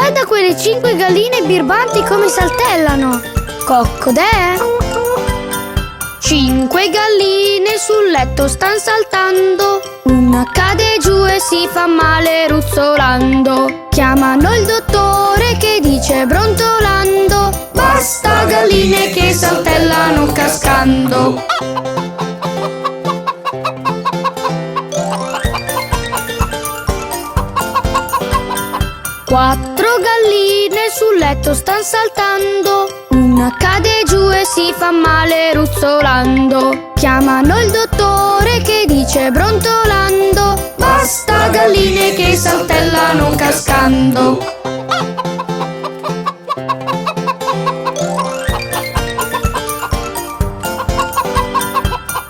Guarda quelle 5 galline birbanti come saltellano. Coccodè. 5 galline sul letto stan saltando. Una cade giù e si fa male ruzzolando. Chiamano il dottore che dice brontolando: basta galline che saltellano cascando. 4 galline sul letto stan saltando. Una cade giù e si fa male ruzzolando. Chiamano il dottore che dice brontolando: basta galline che saltellano cascando.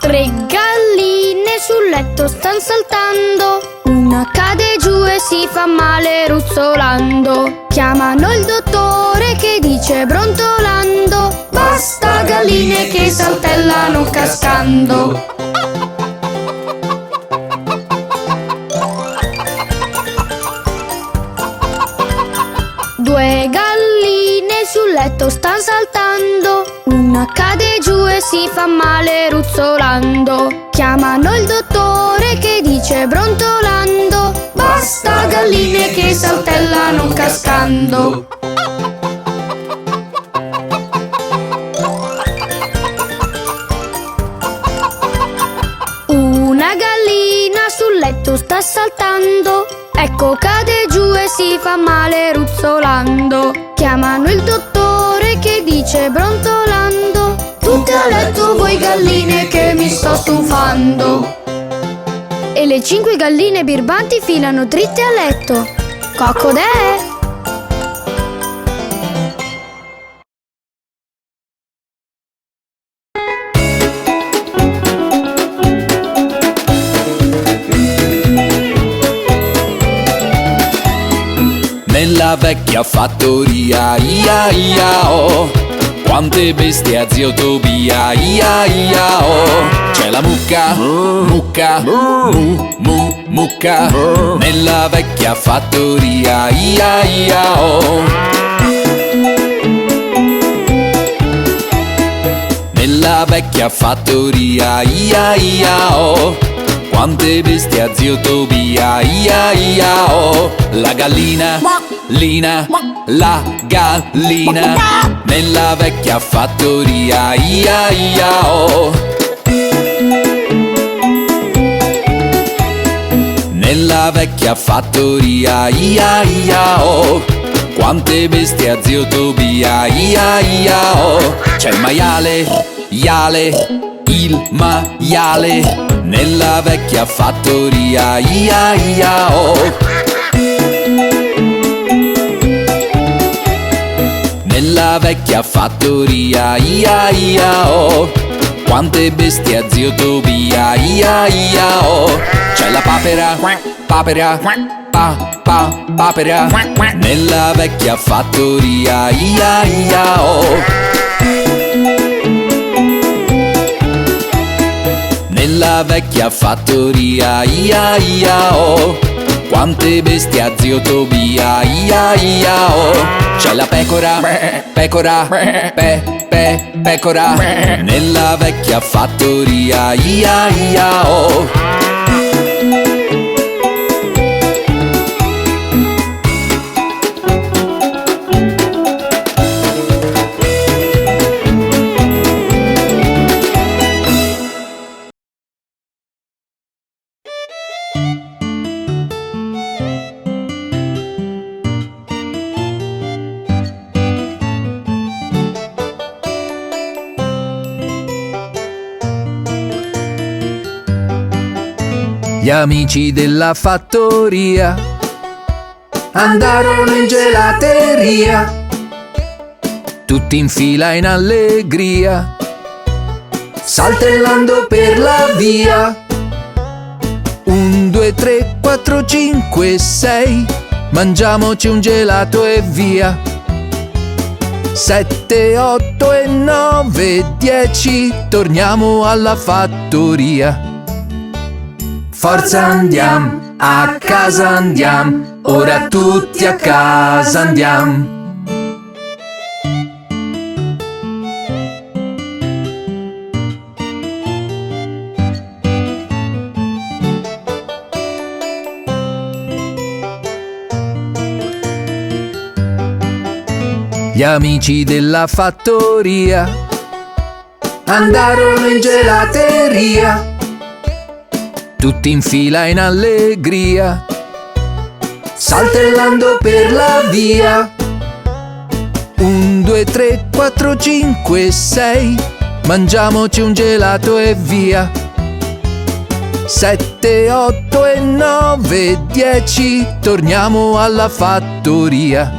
3 galline sul letto stan saltando. Una cade giù e si fa male ruzzolando. Chiamano il dottore che dice brontolando: basta galline che saltellano cascando. 2 galline sul letto stan saltando. Una cade giù e si fa male ruzzolando. Chiamano il dottore che dice brontolando: basta galline che saltellano cascando. 1 gallina sul letto sta saltando. Ecco cade giù e si fa male ruzzolando. Chiamano il dottore che dice brontolando: tutte a letto voi galline che mi sto stufando. E le 5 galline birbanti filano dritte a letto. Coccodè. Nella vecchia fattoria, ia ia oh, quante bestie a zio Tobia, ia ia oh. C'è la mucca, mucca, mucca, nella vecchia fattoria, ia ia oh. Nella vecchia fattoria, ia ia oh, quante bestie a zio Tobia, ia ia oh. La gallina, lina, la gallina, nella vecchia fattoria, ia ia oh. Nella vecchia fattoria, ia ia oh, quante bestie a zio Tobia, ia ia oh. C'è il maiale, iale, il maiale, nella vecchia fattoria, ia ia oh. Nella vecchia fattoria, ia ia oh, quante bestie a zio Tobia, ia ia oh. C'è la papera, papera, papera, nella vecchia fattoria, ia ia oh. Nella vecchia fattoria, ia ia oh, quante bestie a zio Tobia, ia ia oh. C'è la pecora, pecora, pecora, nella vecchia fattoria, ia ia oh. Gli amici della fattoria andarono in gelateria, tutti in fila in allegria, saltellando per la via. 1, 2, 3, 4, 5, 6, mangiamoci un gelato e via. 7, 8 e 9, 10, torniamo alla fattoria. Forza andiamo, a casa andiamo, ora tutti a casa andiamo. Gli amici della fattoria andarono in gelateria, tutti in fila in allegria, saltellando per la via. 1, 2, 3, 4, 5, 6, mangiamoci un gelato e via. 7, 8 e 9, 10, torniamo alla fattoria.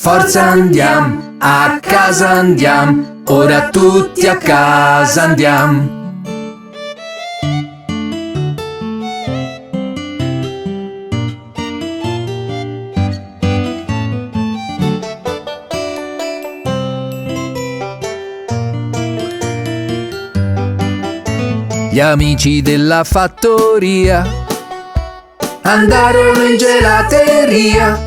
Forza andiamo, a casa andiamo, ora tutti a casa andiamo. Gli amici della fattoria andarono in gelateria,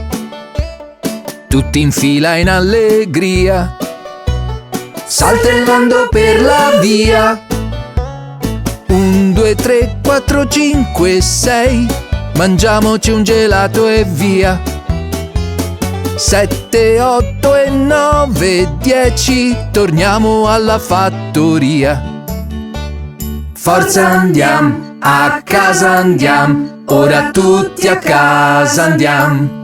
tutti in fila in allegria, saltellando per la via. 1, 2, 3, 4, 5, 6, mangiamoci un gelato e via. 7, 8 e 9, 10, torniamo alla fattoria. Forza andiamo, a casa andiamo, ora tutti a casa andiamo.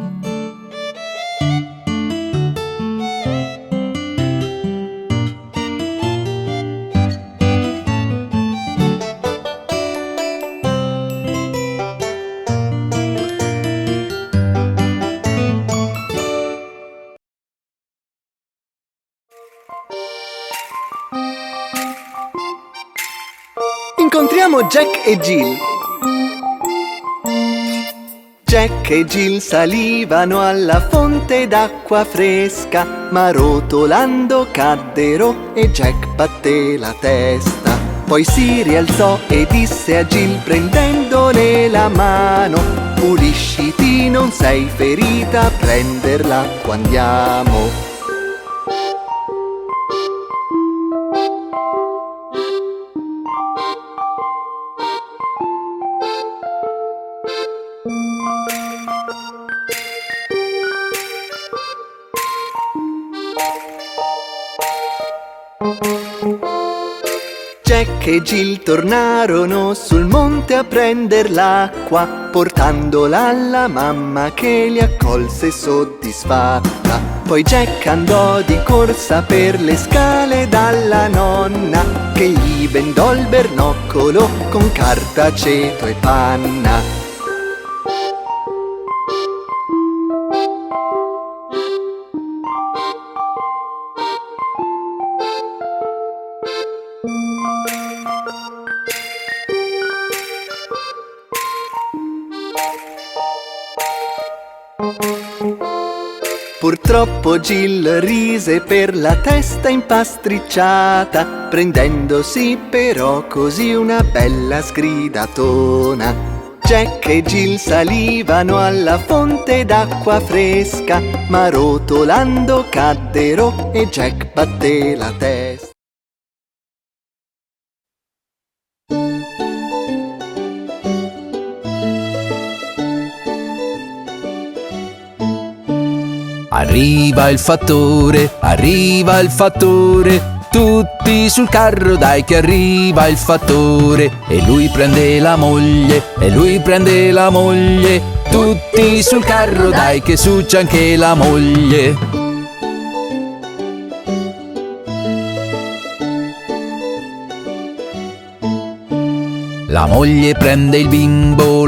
Incontriamo Jack e Jill. Jack e Jill salivano alla fonte d'acqua fresca, ma rotolando caddero e Jack batté la testa. Poi si rialzò e disse a Jill prendendole la mano: pulisciti, non sei ferita, a prender l'acqua andiamo. Jack e Jill tornarono sul monte a prender l'acqua, portandola alla mamma che li accolse soddisfatta. Poi Jack andò di corsa per le scale dalla nonna, che gli bendò il bernoccolo con carta, aceto e panna. Purtroppo Jill rise per la testa impastricciata, prendendosi però così una bella sgridatona. Jack e Jill salivano alla fonte d'acqua fresca, ma rotolando caddero e Jack batté la testa. Arriva il fattore, tutti sul carro dai che arriva il fattore. E lui prende la moglie, tutti sul carro dai che su c'è anche la moglie. La moglie prende il bimbo,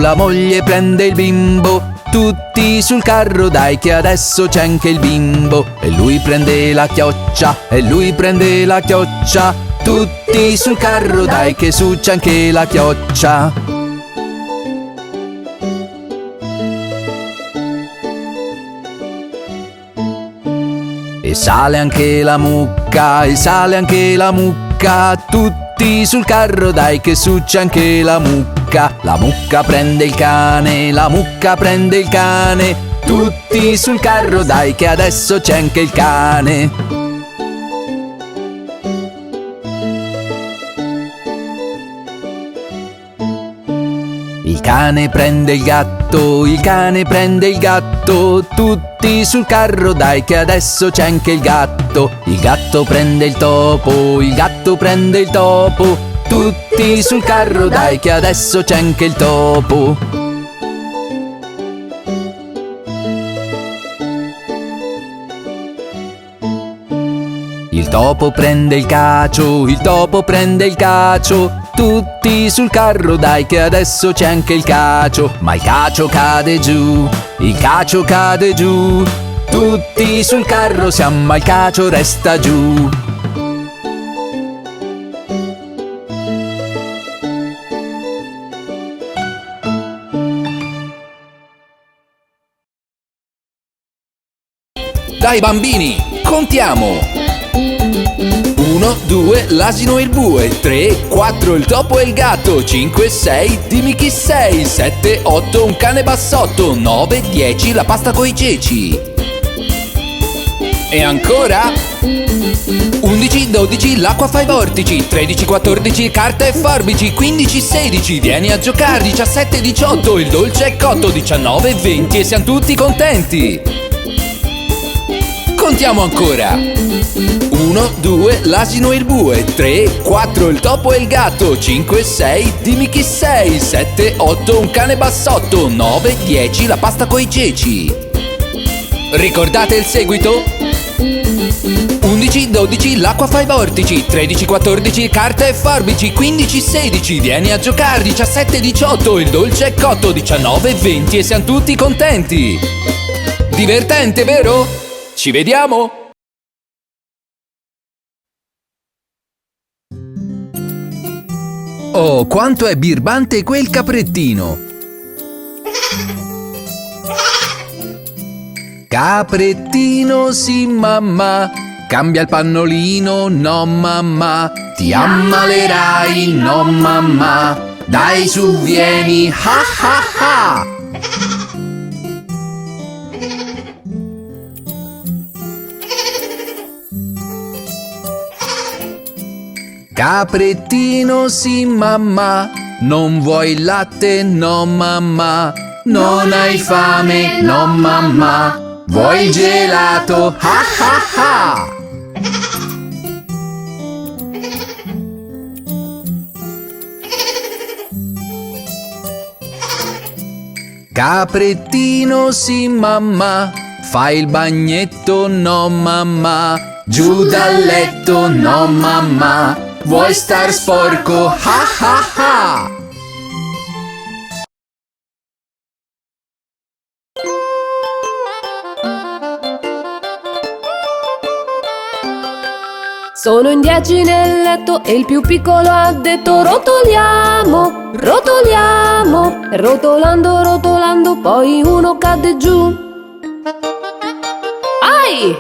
tutti sul carro dai che adesso c'è anche il bimbo. E lui prende la chioccia, tutti sul carro dai che su c'è anche la chioccia. E sale anche la mucca, tutti sul carro dai che su c'è anche la mucca. la mucca prende il cane, la mucca prende il cane. Tutti sul carro dai che adesso c'è anche il cane. Il cane prende il gatto, il cane prende il gatto. Tutti sul carro dai che adesso c'è anche il gatto. Il gatto prende il topo, il gatto prende il topo. Tutti sul carro dai che adesso c'è anche il topo. Il topo prende il cacio, il topo prende il cacio. Tutti sul carro dai che adesso c'è anche il cacio. Ma il cacio cade giù, il cacio cade giù. Tutti sul carro siamo ma il cacio resta giù. Dai bambini, contiamo! 1, 2, l'asino e il bue. 3, 4, il topo e il gatto. 5, 6, dimmi chi sei. 7, 8, un cane bassotto. 9, 10, la pasta coi ceci. E ancora 11, 12, l'acqua fa i vortici. 13, 14, carta e forbici. 15, 16, vieni a giocare. 17, 18, il dolce è cotto. 19, 20 e siamo tutti contenti. Contiamo ancora. 1, 2, l'asino e il bue. 3, 4, il topo e il gatto. 5, 6, dimmi chi sei. 7, 8, un cane bassotto. 9, 10, la pasta coi ceci. Ricordate il seguito? 11, 12, l'acqua fa i vortici. 13, 14, carta e forbici. 15, 16, vieni a giocare. 17, 18, il dolce è cotto. 19, 20 e siamo tutti contenti. Divertente, vero? Ci vediamo! Oh, quanto è birbante quel caprettino! Caprettino, sì mamma, cambia il pannolino, no mamma, ti ammalerai, no mamma, dai su vieni, ha ha ha! Caprettino, sì mamma, non vuoi il latte, no mamma, non hai fame, no mamma, vuoi il gelato, ha ha ha! Caprettino, sì mamma, fai il bagnetto, no mamma, giù dal letto, no mamma, vuoi star sporco, ha ha ha! Sono in 10 nel letto e il più piccolo ha detto rotoliamo, rotoliamo, e rotolando, rotolando, poi uno cade giù. Ai!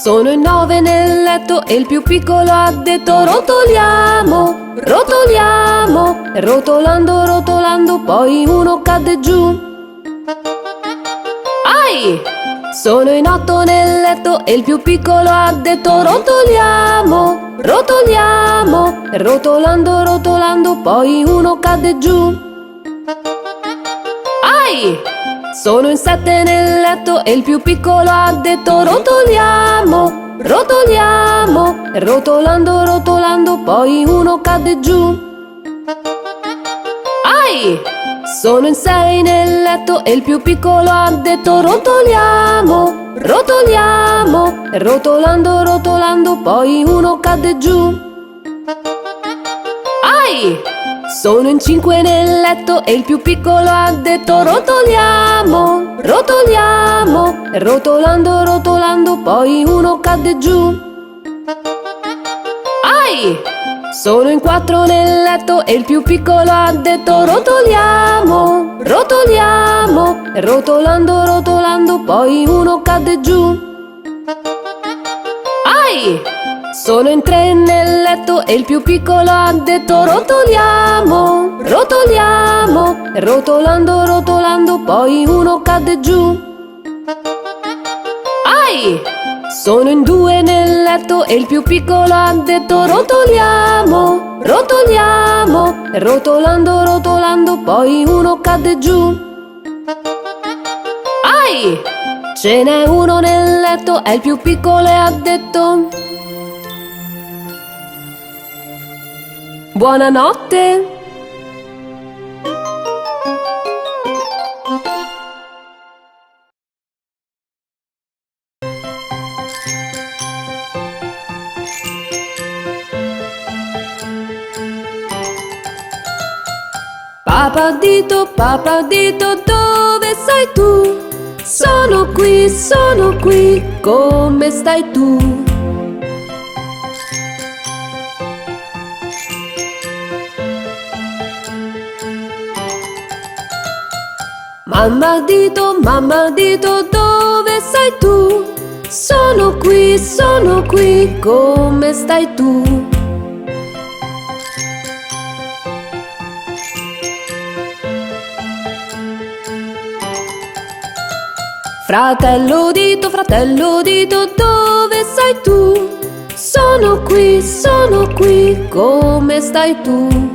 Sono in 9 nel letto e il più piccolo ha detto rotoliamo, rotoliamo, e rotolando, rotolando, poi uno cade giù. Ai! Sono in 8 nel letto e il più piccolo ha detto rotoliamo, rotoliamo, e rotolando, rotolando, poi uno cade giù. Ai! Sono in 7 nel letto e il più piccolo ha detto rotoliamo, rotoliamo, e rotolando, rotolando, poi uno cade giù. Ai! Sono in 6 nel letto e il più piccolo ha detto rotoliamo, rotoliamo, e rotolando, rotolando, poi uno cade giù. Ai! Sono in 5 nel letto e il più piccolo ha detto rotoliamo, rotoliamo, e rotolando, rotolando, poi uno cade giù. Ai! Sono in 4 nel letto e il più piccolo ha detto rotoliamo, rotoliamo, e rotolando, rotolando, poi uno cade giù. Ai! Sono in tre nel letto e il più piccolo ha detto rotoliamo, rotoliamo. Rotolando, rotolando, poi uno cadde giù. Ai! Sono in due nel letto e il più piccolo ha detto rotoliamo, rotoliamo. Rotolando, rotolando, poi uno cadde giù. Ai! Ce n'è uno nel letto e il più piccolo ha detto buonanotte. Papà dito, dove sei tu? Sono qui, come stai tu? Mamma dito, dove sei tu? Sono qui, come stai tu? Fratello dito, dove sei tu? Sono qui, come stai tu?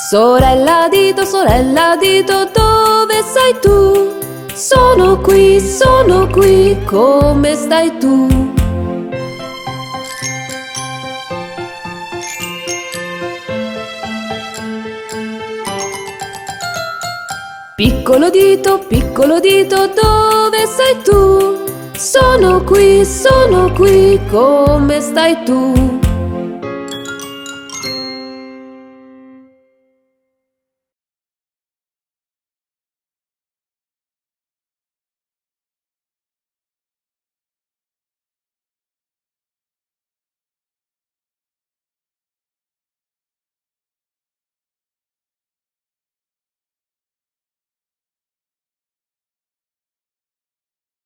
Sorella dito, dove sei tu? Sono qui, come stai tu? Piccolo dito, dove sei tu? Sono qui, come stai tu?